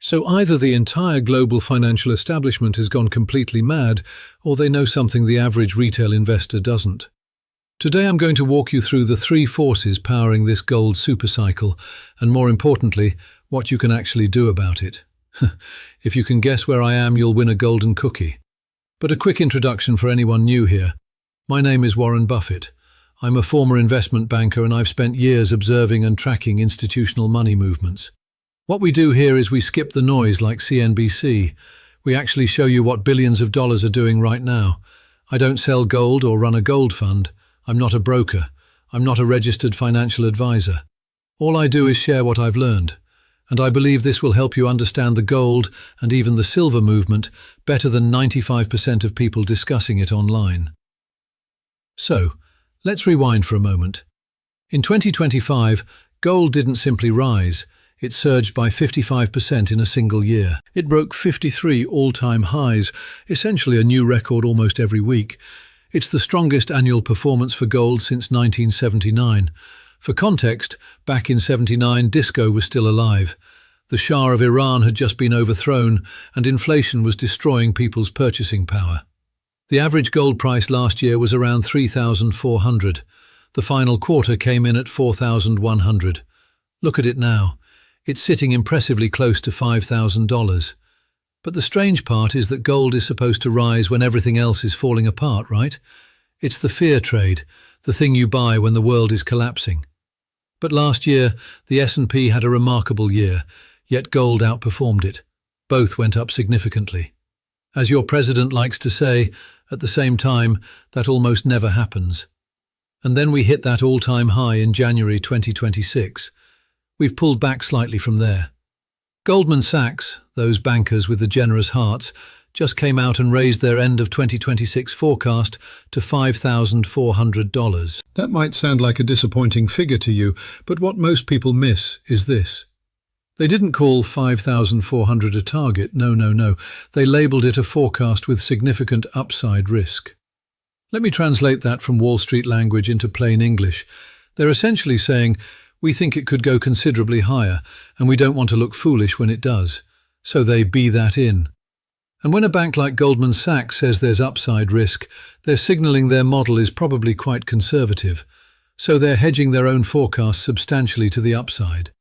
So either the entire global financial establishment has gone completely mad, or they know something the average retail investor doesn't. Today I'm going to walk you through the three forces powering this gold supercycle, and more importantly, what you can actually do about it. If you can guess where I am, you'll win a golden cookie. But a quick introduction for anyone new here. My name is Warren Buffett. I'm a former investment banker and I've spent years observing and tracking institutional money movements. What we do here is we skip the noise like CNBC. We actually show you what billions of dollars are doing right now. I don't sell gold or run a gold fund. I'm not a broker. I'm not a registered financial advisor. All I do is share what I've learned. And I believe this will help you understand the gold and even the silver movement better than 95% of people discussing it online. So, let's rewind for a moment. In 2025, gold didn't simply rise. It surged by 55% in a single year. It broke 53 all-time highs, essentially a new record almost every week. It's the strongest annual performance for gold since 1979. For context, back in '79, disco was still alive. The Shah of Iran had just been overthrown, and inflation was destroying people's purchasing power. The average gold price last year was around $3,400. The final quarter came in at $4,100. Look at it now. It's sitting impressively close to $5,000. But the strange part is that gold is supposed to rise when everything else is falling apart, right? It's the fear trade, the thing you buy when the world is collapsing. But last year, the S&P had a remarkable year, yet gold outperformed it. Both went up significantly. As your president likes to say, at the same time, that almost never happens. And then we hit that all-time high in January 2026. We've pulled back slightly from there. Goldman Sachs, those bankers with the generous hearts, just came out and raised their end of 2026 forecast to $5,400. That might sound like a disappointing figure to you, but what most people miss is this. They didn't call 5,400 a target, no. They labelled it a forecast with significant upside risk. Let me translate that from Wall Street language into plain English. They're essentially saying, we think it could go considerably higher, and we don't want to look foolish when it does. So they be that in. And when a bank like Goldman Sachs says there's upside risk, they're signalling their model is probably quite conservative. So they're hedging their own forecast substantially to the upside.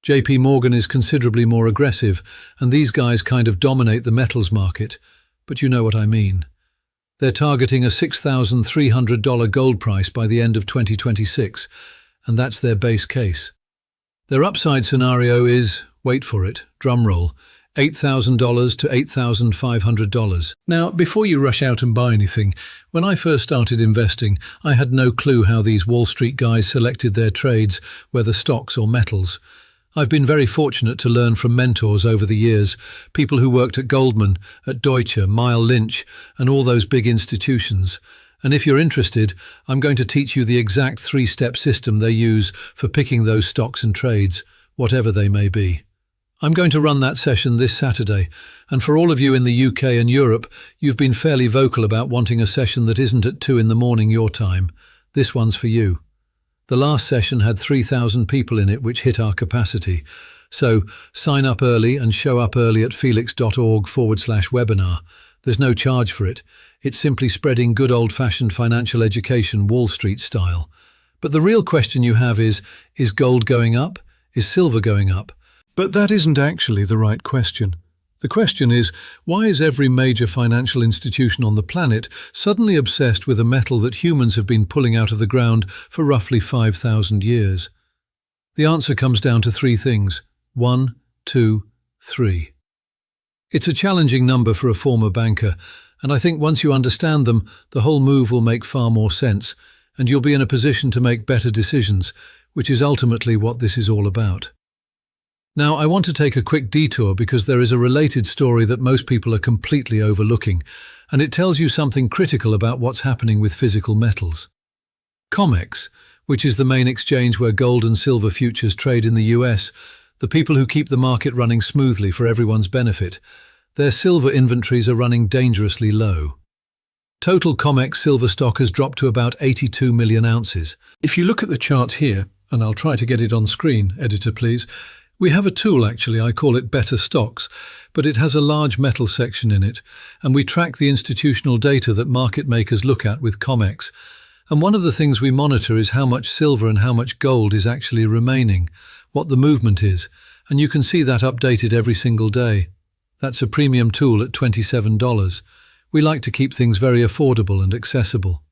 JP Morgan is considerably more aggressive, and these guys kind of dominate the metals market. But you know what I mean. They're targeting a $6,300 gold price by the end of 2026, and that's their base case. Their upside scenario is, wait for it, drumroll, $8,000 to $8,500. Now, before you rush out and buy anything, when I first started investing, I had no clue how these Wall Street guys selected their trades, whether stocks or metals. I've been very fortunate to learn from mentors over the years, people who worked at Goldman, at Deutsche, Merrill Lynch, and all those big institutions. And if you're interested, I'm going to teach you the exact three-step system they use for picking those stocks and trades, whatever they may be. I'm going to run that session this Saturday, and for all of you in the UK and Europe, you've been fairly vocal about wanting a session that isn't at 2 in the morning your time. This one's for you. The last session had 3,000 people in it, which hit our capacity. So sign up early and show up early at felix.org/webinar. There's no charge for it. It's simply spreading good old-fashioned financial education Wall Street style. But the real question you have is gold going up? Is silver going up? But that isn't actually the right question. The question is, why is every major financial institution on the planet suddenly obsessed with a metal that humans have been pulling out of the ground for roughly 5,000 years? The answer comes down to three things. 1, 2, 3. It's a challenging number for a former banker, and I think once you understand them, the whole move will make far more sense, and you'll be in a position to make better decisions, which is ultimately what this is all about. Now, I want to take a quick detour because there is a related story that most people are completely overlooking, and it tells you something critical about what's happening with physical metals. COMEX, which is the main exchange where gold and silver futures trade in the US, the people who keep the market running smoothly for everyone's benefit, their silver inventories are running dangerously low. Total COMEX silver stock has dropped to about 82 million ounces. If you look at the chart here, and I'll try to get it on screen, editor please, We have a tool actually, I call it Better Stocks, but it has a large metal section in it, and we track the institutional data that market makers look at with COMEX. And one of the things we monitor is how much silver and how much gold is actually remaining, what the movement is, and you can see that updated every single day. That's a premium tool at $27. We like to keep things very affordable and accessible.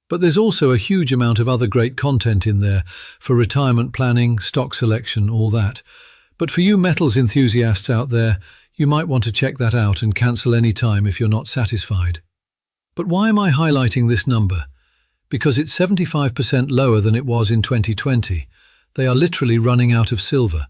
But there's also a huge amount of other great content in there for retirement planning, stock selection, all that. But for you metals enthusiasts out there, you might want to check that out and cancel any time if you're not satisfied. But why am I highlighting this number? Because it's 75% lower than it was in 2020. They are literally running out of silver.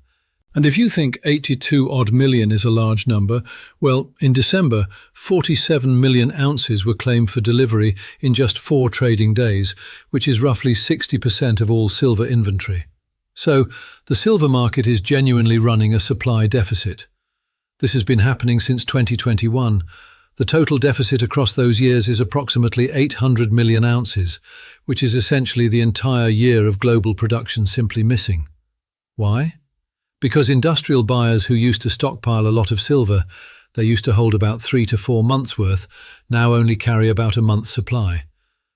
And if you think 82-odd million is a large number, well, in December, 47 million ounces were claimed for delivery in just 4 trading days, which is roughly 60% of all silver inventory. So, the silver market is genuinely running a supply deficit. This has been happening since 2021. The total deficit across those years is approximately 800 million ounces, which is essentially the entire year of global production simply missing. Why? Because industrial buyers who used to stockpile a lot of silver, they used to hold about 3 to 4 months' worth, now only carry about a month's supply.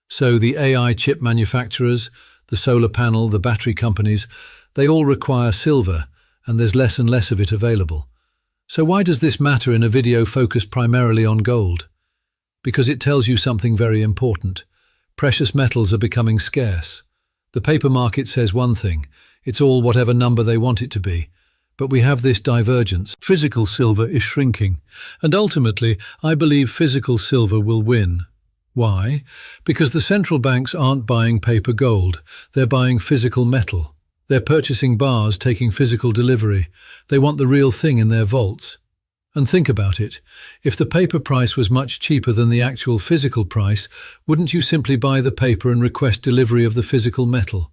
So the AI chip manufacturers, the solar panel, the battery companies, they all require silver, and there's less and less of it available. So why does this matter in a video focused primarily on gold? Because it tells you something very important. Precious metals are becoming scarce. The paper market says one thing, it's all whatever number they want it to be. But we have this divergence. Physical silver is shrinking. And ultimately, I believe physical silver will win. Why? Because the central banks aren't buying paper gold. They're buying physical metal. They're purchasing bars, taking physical delivery. They want the real thing in their vaults. And think about it. If the paper price was much cheaper than the actual physical price, wouldn't you simply buy the paper and request delivery of the physical metal?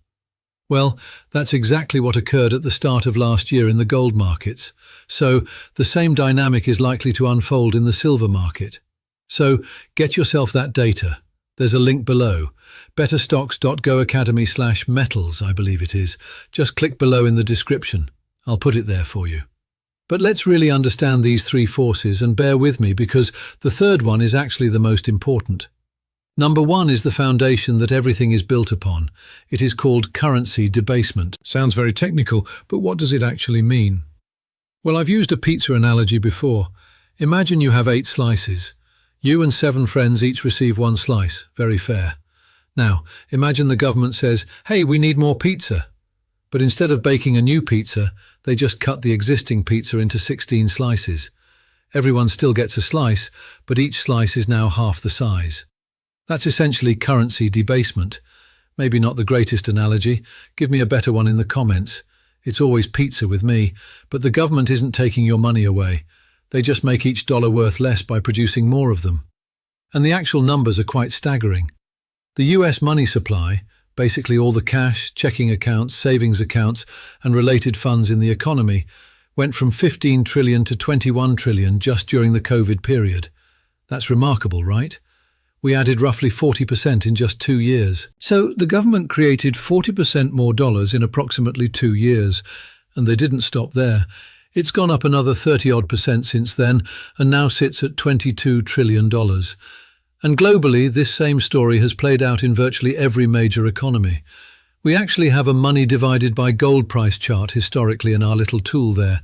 Well, that's exactly what occurred at the start of last year in the gold markets. So, the same dynamic is likely to unfold in the silver market. So, get yourself that data. There's a link below. betterstocks.goacademy/metals, I believe it is. Just click below in the description. I'll put it there for you. But let's really understand these 3 forces and bear with me because the third one is actually the most important. Number 1 is the foundation that everything is built upon. It is called currency debasement. Sounds very technical, but what does it actually mean? Well, I've used a pizza analogy before. Imagine you have 8 slices. You and 7 friends each receive 1 slice. Very fair. Now, imagine the government says, hey, we need more pizza. But instead of baking a new pizza, they just cut the existing pizza into 16 slices. Everyone still gets a slice, but each slice is now half the size. That's essentially currency debasement. Maybe not the greatest analogy. Give me a better one in the comments. It's always pizza with me, but the government isn't taking your money away. They just make each dollar worth less by producing more of them. And the actual numbers are quite staggering. The US money supply, basically all the cash, checking accounts, savings accounts, and related funds in the economy, went from 15 trillion to 21 trillion just during the COVID period. That's remarkable, right? We added roughly 40% in just 2 years. So the government created 40% more dollars in approximately 2 years. And they didn't stop there. It's gone up another 30-odd% since then and now sits at $22 trillion. And globally, this same story has played out in virtually every major economy. We actually have a money divided by gold price chart historically in our little tool there.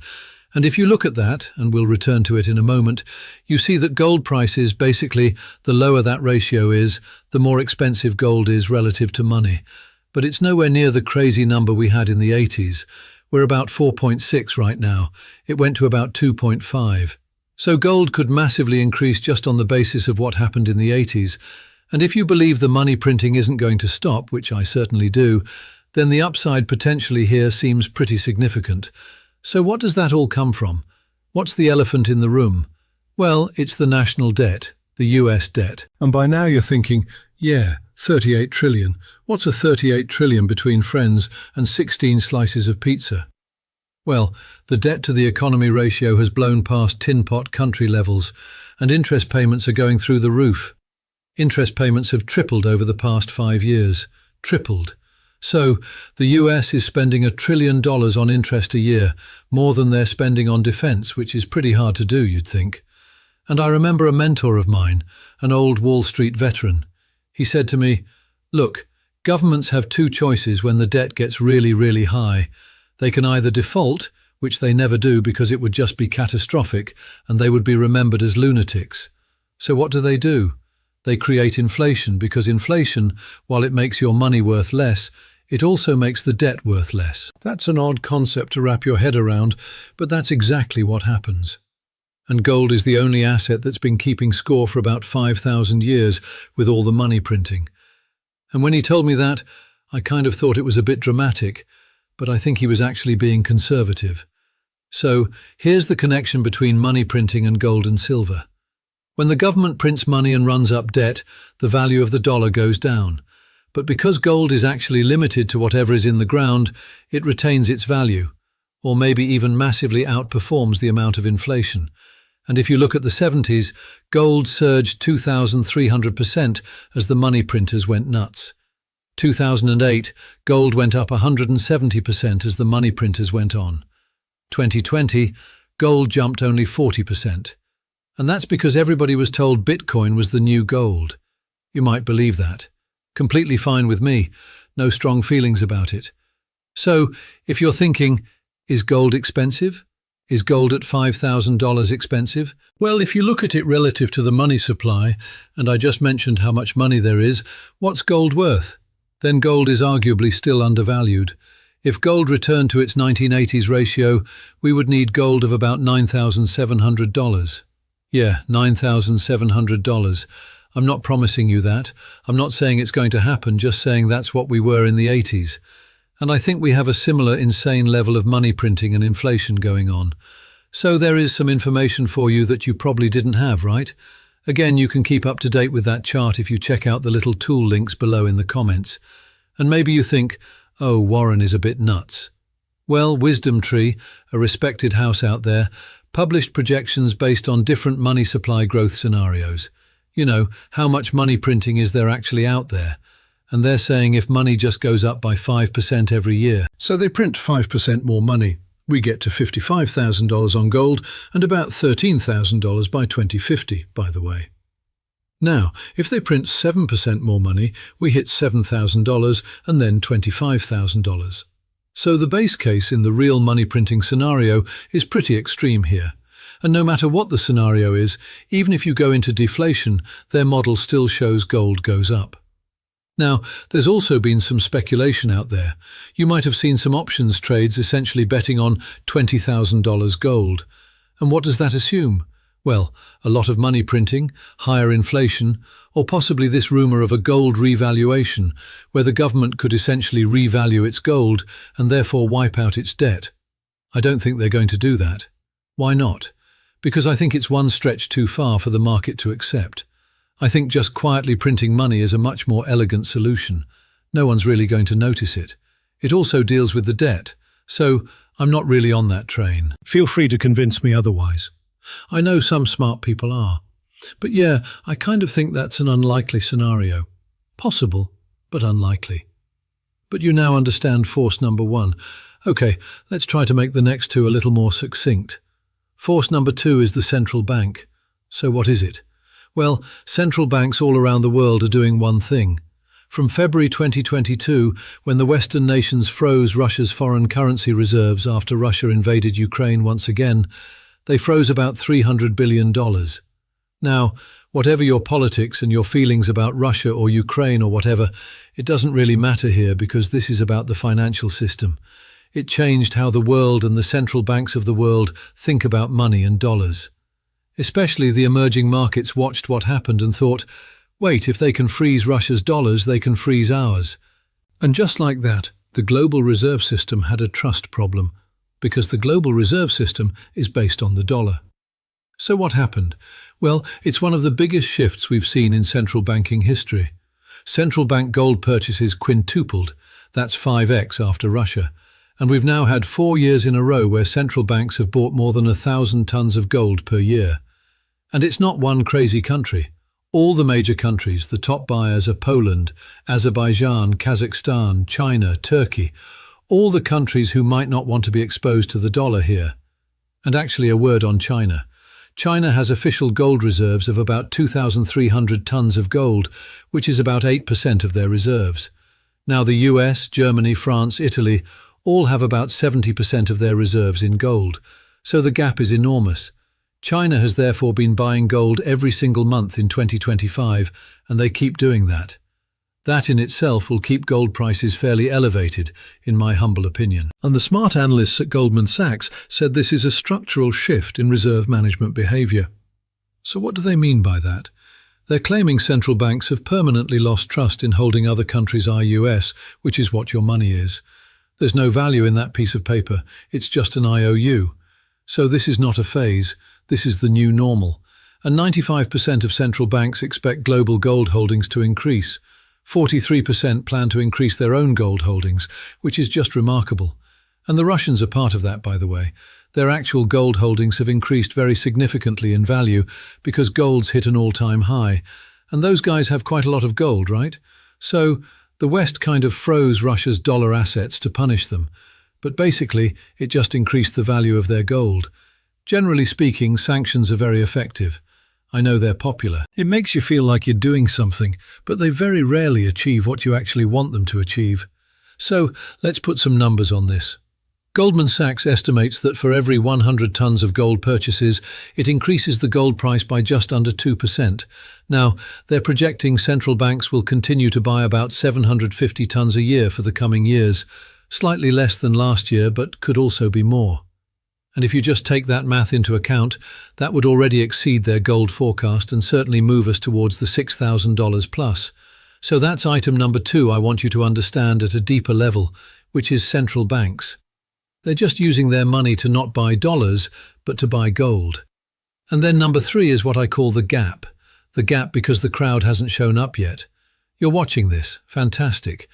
And if you look at that, and we'll return to it in a moment, you see that gold prices, basically, the lower that ratio is, the more expensive gold is relative to money. But it's nowhere near the crazy number we had in the 80s. We're about 4.6 right now. It went to about 2.5. So gold could massively increase just on the basis of what happened in the 80s. And if you believe the money printing isn't going to stop, which I certainly do, then the upside potentially here seems pretty significant. So what does that all come from? What's the elephant in the room? Well, it's the national debt, the US debt. And by now you're thinking, yeah, 38 trillion. What's a 38 trillion between friends and 16 slices of pizza? Well, the debt to the economy ratio has blown past tin pot country levels, and interest payments are going through the roof. Interest payments have tripled over the past 5 years. Tripled. So, the US is spending $1 trillion on interest a year, more than they're spending on defense, which is pretty hard to do, you'd think. And I remember a mentor of mine, an old Wall Street veteran. He said to me, "Look, governments have two choices when the debt gets really, really high. They can either default, which they never do because it would just be catastrophic and they would be remembered as lunatics. So what do? They create inflation because inflation, while it makes your money worth less, it also makes the debt worth less." That's an odd concept to wrap your head around, but that's exactly what happens. And gold is the only asset that's been keeping score for about 5,000 years with all the money printing. And when he told me that, I kind of thought it was a bit dramatic, but I think he was actually being conservative. So, here's the connection between money printing and gold and silver. When the government prints money and runs up debt, the value of the dollar goes down. But because gold is actually limited to whatever is in the ground, it retains its value, or maybe even massively outperforms the amount of inflation. And if you look at the 70s, gold surged 2,300% as the money printers went nuts. 2008, gold went up 170% as the money printers went on. 2020, gold jumped only 40%. And that's because everybody was told Bitcoin was the new gold. You might believe that. Completely fine with me. No strong feelings about it. So, if you're thinking, is gold expensive? Is gold at $5,000 expensive? Well, if you look at it relative to the money supply, and I just mentioned how much money there is, what's gold worth? Then gold is arguably still undervalued. If gold returned to its 1980s ratio, we would need gold of about $9,700. Yeah, $9,700. I'm not promising you that. I'm not saying it's going to happen, just saying that's what we were in the 80s. And I think we have a similar insane level of money printing and inflation going on. So there is some information for you that you probably didn't have, right? Again, you can keep up to date with that chart if you check out the little tool links below in the comments. And maybe you think, oh, Warren is a bit nuts. Well, Wisdom Tree, a respected house out there, published projections based on different money supply growth scenarios. You know, how much money printing is there actually out there? And they're saying if money just goes up by 5% every year. So they print 5% more money. We get to $55,000 on gold and about $13,000 by 2050, by the way. Now, if they print 7% more money, we hit $7,000 and then $25,000. So the base case in the real money printing scenario is pretty extreme here. And no matter what the scenario is, even if you go into deflation, their model still shows gold goes up. Now, there's also been some speculation out there. You might have seen some options trades essentially betting on $20,000 gold. And what does that assume? Well, a lot of money printing, higher inflation, or possibly this rumor of a gold revaluation, where the government could essentially revalue its gold and therefore wipe out its debt. I don't think they're going to do that. Why not? Because I think it's one stretch too far for the market to accept. I think just quietly printing money is a much more elegant solution. No one's really going to notice it. It also deals with the debt, so I'm not really on that train. Feel free to convince me otherwise. I know some smart people are. But yeah, I kind of think that's an unlikely scenario. Possible, but unlikely. But you now understand force number one. Okay, let's try to make the next two a little more succinct. Force number two is the central bank. So what is it? Well, central banks all around the world are doing one thing. From February 2022, when the Western nations froze Russia's foreign currency reserves after Russia invaded Ukraine once again, they froze about $300 billion. Now, whatever your politics and your feelings about Russia or Ukraine or whatever, it doesn't really matter here because this is about the financial system. It changed how the world and the central banks of the world think about money and dollars. Especially the emerging markets watched what happened and thought, wait, if they can freeze Russia's dollars, they can freeze ours. And just like that, the global reserve system had a trust problem, because the global reserve system is based on the dollar. So what happened? Well, it's one of the biggest shifts we've seen in central banking history. Central bank gold purchases quintupled, that's 5x after Russia. And we've now had 4 years in a row where central banks have bought more than 1,000 tons of gold per year. And it's not one crazy country. All the major countries, the top buyers are Poland, Azerbaijan, Kazakhstan, China, Turkey, all the countries who might not want to be exposed to the dollar here. And actually a word on China. China has official gold reserves of about 2,300 tons of gold, which is about 8% of their reserves. Now the US, Germany, France, Italy all have about 70% of their reserves in gold, so the gap is enormous. China has therefore been buying gold every single month in 2025, and they keep doing that. That in itself will keep gold prices fairly elevated, in my humble opinion. And the smart analysts at Goldman Sachs said this is a structural shift in reserve management behavior. So what do they mean by that? They're claiming central banks have permanently lost trust in holding other countries' IUS, which is what your money is. There's no value in that piece of paper, it's just an IOU. So this is not a phase, this is the new normal. And 95% of central banks expect global gold holdings to increase. 43% plan to increase their own gold holdings, which is just remarkable. And the Russians are part of that, by the way. Their actual gold holdings have increased very significantly in value because gold's hit an all-time high. And those guys have quite a lot of gold, right? So the West kind of froze Russia's dollar assets to punish them. But basically, it just increased the value of their gold. Generally speaking, sanctions are very effective. I know they're popular. It makes you feel like you're doing something, but they very rarely achieve what you actually want them to achieve. So, let's put some numbers on this. Goldman Sachs estimates that for every 100 tons of gold purchases, it increases the gold price by just under 2%. Now, they're projecting central banks will continue to buy about 750 tons a year for the coming years, slightly less than last year, but could also be more. And if you just take that math into account, that would already exceed their gold forecast and certainly move us towards the $6,000 plus. So that's item number 2 I want you to understand at a deeper level, which is central banks. They're just using their money to not buy dollars, but to buy gold. And then number 3 is what I call the gap. The gap because the crowd hasn't shown up yet. You're watching this. Fantastic.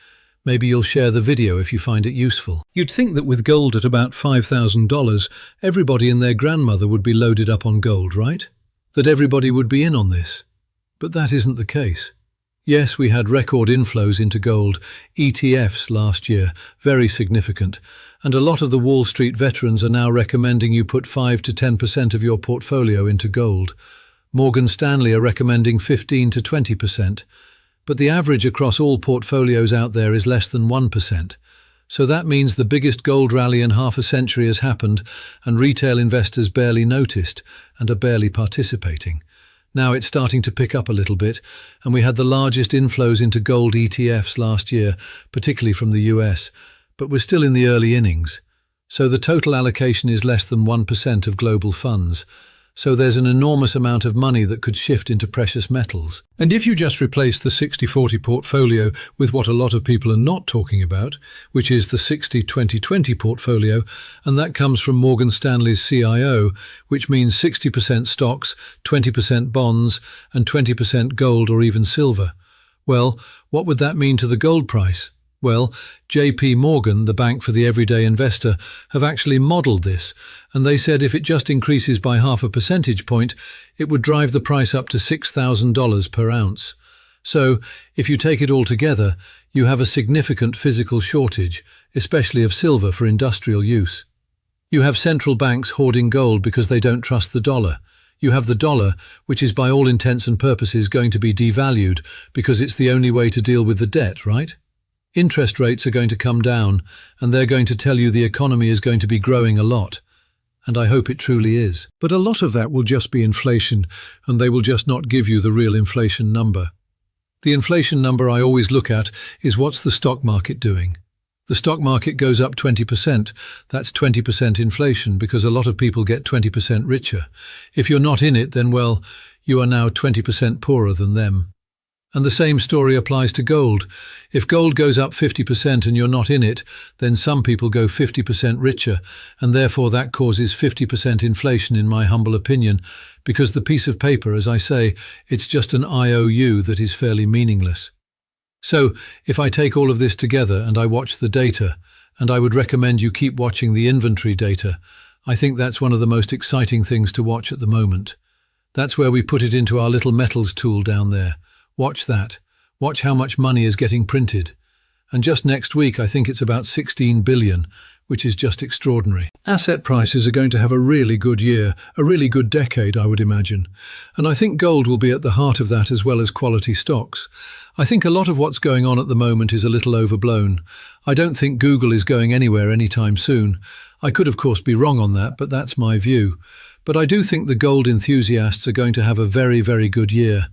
Maybe you'll share the video if you find it useful. You'd think that with gold at about $5,000, everybody and their grandmother would be loaded up on gold, right? That everybody would be in on this. But that isn't the case. Yes, we had record inflows into gold, ETFs last year, very significant, and a lot of the Wall Street veterans are now recommending you put 5 to 10% of your portfolio into gold. Morgan Stanley are recommending 15 to 20%. But the average across all portfolios out there is less than 1%. So that means the biggest gold rally in half a century has happened and retail investors barely noticed and are barely participating. Now it's starting to pick up a little bit, and we had the largest inflows into gold ETFs last year, particularly from the US, but we're still in the early innings. So the total allocation is less than 1% of global funds. So there's an enormous amount of money that could shift into precious metals. And if you just replace the 60-40 portfolio with what a lot of people are not talking about, which is the 60-20-20 portfolio, and that comes from Morgan Stanley's CIO, which means 60% stocks, 20% bonds, and 20% gold or even silver. Well, what would that mean to the gold price? Well, JP Morgan, the bank for the everyday investor, have actually modelled this, and they said if it just increases by half a percentage point, it would drive the price up to $6,000 per ounce. So, if you take it all together, you have a significant physical shortage, especially of silver for industrial use. You have central banks hoarding gold because they don't trust the dollar. You have the dollar, which is by all intents and purposes going to be devalued because it's the only way to deal with the debt, right? Interest rates are going to come down, and they're going to tell you the economy is going to be growing a lot. And I hope it truly is. But a lot of that will just be inflation, and they will just not give you the real inflation number. The inflation number I always look at is what's the stock market doing. The stock market goes up 20%. That's 20% inflation because a lot of people get 20% richer. If you're not in it, then, well, you are now 20% poorer than them. And the same story applies to gold. If gold goes up 50% and you're not in it, then some people go 50% richer, and therefore that causes 50% inflation in my humble opinion, because the piece of paper, as I say, it's just an IOU that is fairly meaningless. So, if I take all of this together and I watch the data, and I would recommend you keep watching the inventory data, I think that's one of the most exciting things to watch at the moment. That's where we put it into our little metals tool down there. Watch that. Watch how much money is getting printed. And just next week, I think it's about 16 billion, which is just extraordinary. Asset prices are going to have a really good year, a really good decade, I would imagine. And I think gold will be at the heart of that as well as quality stocks. I think a lot of what's going on at the moment is a little overblown. I don't think Google is going anywhere anytime soon. I could, of course, be wrong on that, but that's my view. But I do think the gold enthusiasts are going to have a very, very good year.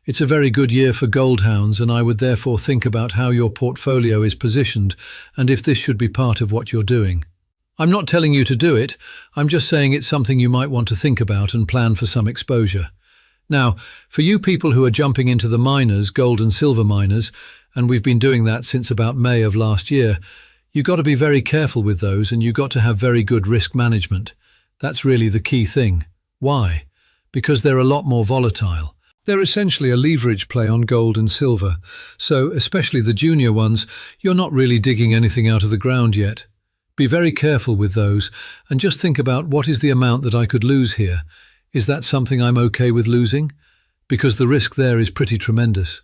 It's a very good year for gold hounds, and I would therefore think about how your portfolio is positioned and if this should be part of what you're doing. I'm not telling you to do it, I'm just saying it's something you might want to think about and plan for some exposure. Now, for you people who are jumping into the miners, gold and silver miners, and we've been doing that since about May of last year, you've got to be very careful with those and you've got to have very good risk management. That's really the key thing. Why? Because they're a lot more volatile. They're essentially a leverage play on gold and silver, so especially the junior ones, you're not really digging anything out of the ground yet. Be very careful with those and just think about what is the amount that I could lose here. Is that something I'm okay with losing? Because the risk there is pretty tremendous.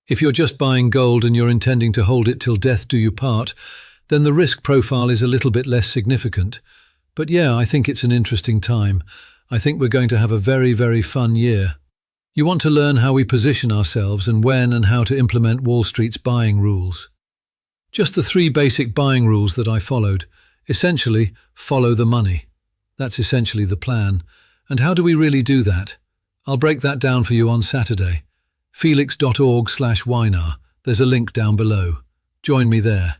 If you're just buying gold and you're intending to hold it till death do you part, then the risk profile is a little bit less significant. But yeah, I think it's an interesting time. I think we're going to have a very, very fun year. You want to learn how we position ourselves and when and how to implement Wall Street's buying rules. Just the 3 basic buying rules that I followed. Essentially, follow the money. That's essentially the plan. And how do we really do that? I'll break that down for you on Saturday. felix.org/webinar. There's a link down below. Join me there.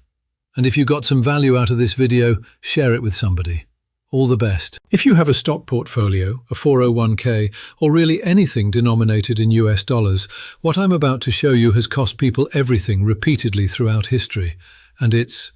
And if you got some value out of this video, share it with somebody. All the best. If you have a stock portfolio, a 401k, or really anything denominated in US dollars, what I'm about to show you has cost people everything repeatedly throughout history, and it's